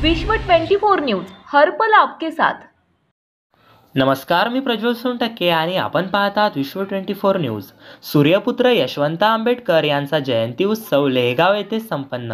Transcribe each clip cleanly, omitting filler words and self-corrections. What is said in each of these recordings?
विश्व 24 न्यूज हर पल आपके साथ। नमस्कार, मी प्रज्वल सोनटक्के आणि आपण पाहतात विश्व 24 न्यूज। सूर्यपुत्र यशवंत आंबेडकर यांचा जयंती उत्सव लेहगाव येथे संपन्न।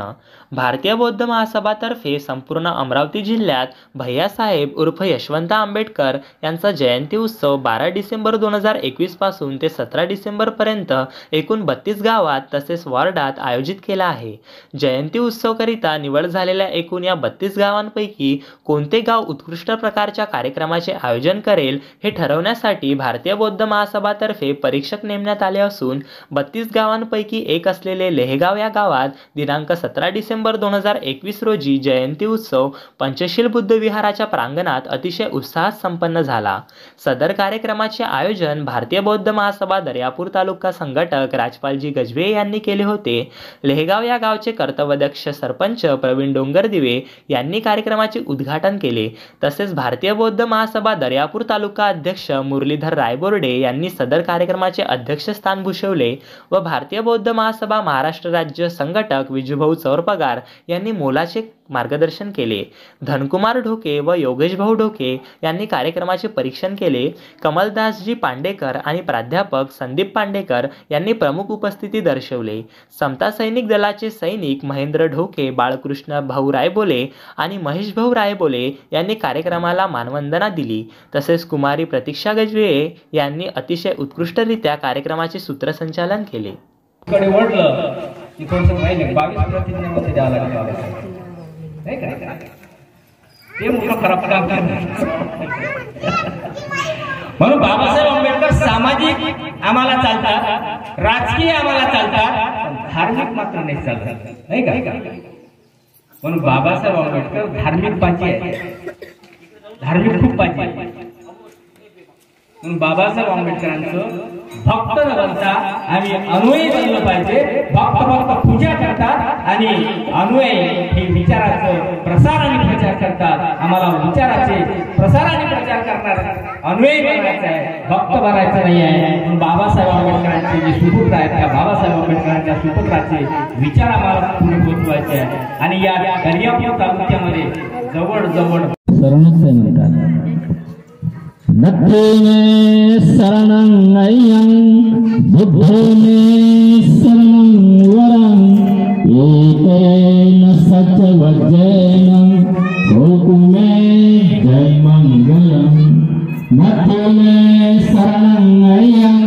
भारतीय बौद्ध महासभातर्फे संपूर्ण अमरावती जिल्ह्यात भैयासाहेब उर्फ यशवंत आंबेडकर यांचा जयंती उत्सव 12 डिसेंबर 2021 पासून ते 17 डिसेंबर पर्यंत एकूण 32 गावात तसेच वॉर्डात आयोजित केला आहे। जयंती उत्सवकरिता निवड झालेल्या एकूण या 32 गावांपैकी कोणते गाव उत्कृष्ट प्रकारच्या कार्यक्रमाचे आयोजन करेल हे ठरवण्यासाठी भारतीय बौद्ध महासभातर्फे परीक्षक नेमण्यात आले असून 32 गावांपैकी एक असलेले लेहगाव या गावात दिनांक 17 डिसेंबर 2021 रोजी जयंती उत्सव पंचशील बुद्ध विहाराच्या प्रांगणात अतिशय उत्साहात संपन्न झाला। सदर कार्यक्रमाचे आयोजन भारतीय बौद्ध महासभा दर्यापूर तालुका संघटक राजपालजी गजबे यांनी केले होते। लेहगाव या गावचे कर्तव्यदक्ष सरपंच प्रवीण डोंगरदिवे यांनी कार्यक्रमाचे उद्घाटन केले। तसेच भारतीय बौद्ध महासभा दर्यापूर तालुका अध्यक्ष मुरलीधर रायबोर्डे यांनी सदर कार्यक्रमाचे अध्यक्षस्थान भूषवले व भारतीय बौद्ध महासभा महाराष्ट्र राज्य संघटक विजूभाऊ चौरपगार यांनी मोलाचे मार्गदर्शन केले। धनकुमार ढोके व योगेश भाऊ ढोके यांनी कार्यक्रमाचे परीक्षण केले। कमलदासजी पांडेकर आणि प्राध्यापक संदीप पांडेकर यांनी प्रमुख उपस्थिती दर्शवले। समता सैनिक दलाचे सैनिक महेंद्र ढोके, बाळकृष्ण भाऊ रायबोले आणि महेश भाऊ रायबोले यांनी कार्यक्रमाला मानवंदना दिली। तसेच कुमारी प्रतीक्षा गजबे यांनी अतिशय उत्कृष्टरित्या कार्यक्रमाचे सूत्रसंचालन केले। म्हणून बाबासाहेब आंबेडकर सामाजिक आम्हाला चालतात, राजकीय आम्हाला चालतात, धार्मिक मात्र नाही चालतात, नाही का? म्हणून बाबासाहेब आंबेडकर धार्मिक पाहिजे आहे, धार्मिक खूप पाहिजे। म्हणून बाबासाहेब आंबेडकरांचं भक्त न बनता आम्ही अनुयायी बनलं पाहिजे। भक्त फक्त पूजा करतात आणि अनुयायी हे विचाराचं प्रसार आणि प्रचार करतात। आम्हाला विचाराचे प्रसार आणि प्रचार करणार अनुयायी बनायचं आहे, भक्त बनायचं नाही आहे। म्हणून बाबासाहेब आंबेडकरांचे जे सुपुत्र आहेत त्या बाबासाहेब आंबेडकरांच्या सुपुत्राचे विचार आम्हाला पुढे पोहोचवायचे आहे। आणि या दर्यापूर तालुक्यामध्ये जवळ शरणच म्हणतात। नत्थेने शरणं अय्यं बुद्धेने शरणं वरं एकेन सत्यवज्रेण होकुमे जय मंगलम्। नत्थेने शरणं अय्यं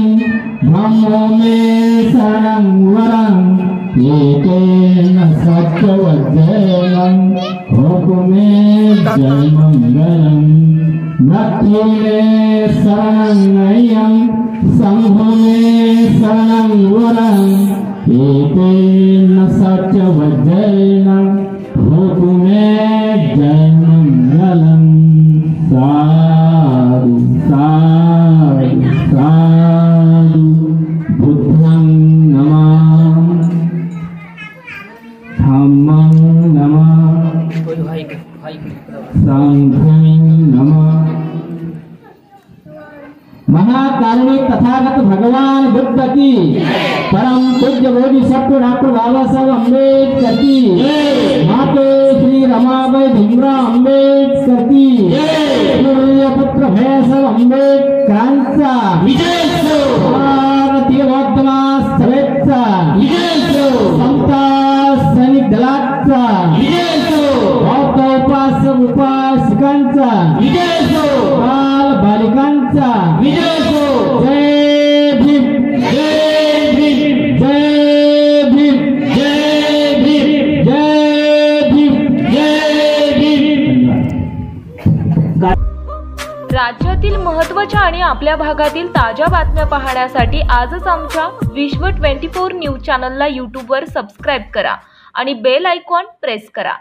ब्रह्ममे शरणं वरं एकेन सत्यवज्रेण होकुमे जय मंगलम्। नत्थेने शरणं अय्यं संघमे शरणं वरं एकेन सत्यवज्रेण होकुमे जय मंगलम्। साधु साधु साधु बुद्धं नमः, धम्मं नमः, संघं नमः। महाकारुणिक तथागत भगवान बुद्ध की, परम पूज्य बोधिसत्व डॉक्टर बाबासाहेब आंबेडकर की, माते श्री रमाबाई भीमराव आंबेडकर की, सूर्यपुत्र भैयासाहेब आंबेडकरांचा विजय असो। भारतीय बौद्ध महासभेचा विजय असो। समता सैनिक दलाचा विजय असो। बौद्ध उपासक उपासिकांचा विजय असो। बाल बालिकांचा विजय असो। जय भीम, जय भीम, जय भीम, जय भीम, जय भीम, जय भीम। राज्यातील महत्त्वाच्या आणि आपल्या भागातील ताज्या बातम्या पाहण्यासाठी आजच आमच्या विश्व 24 न्यूज चॅनलला यूट्यूबवर सबस्क्राईब करा आणि बेल आयकॉन प्रेस करा।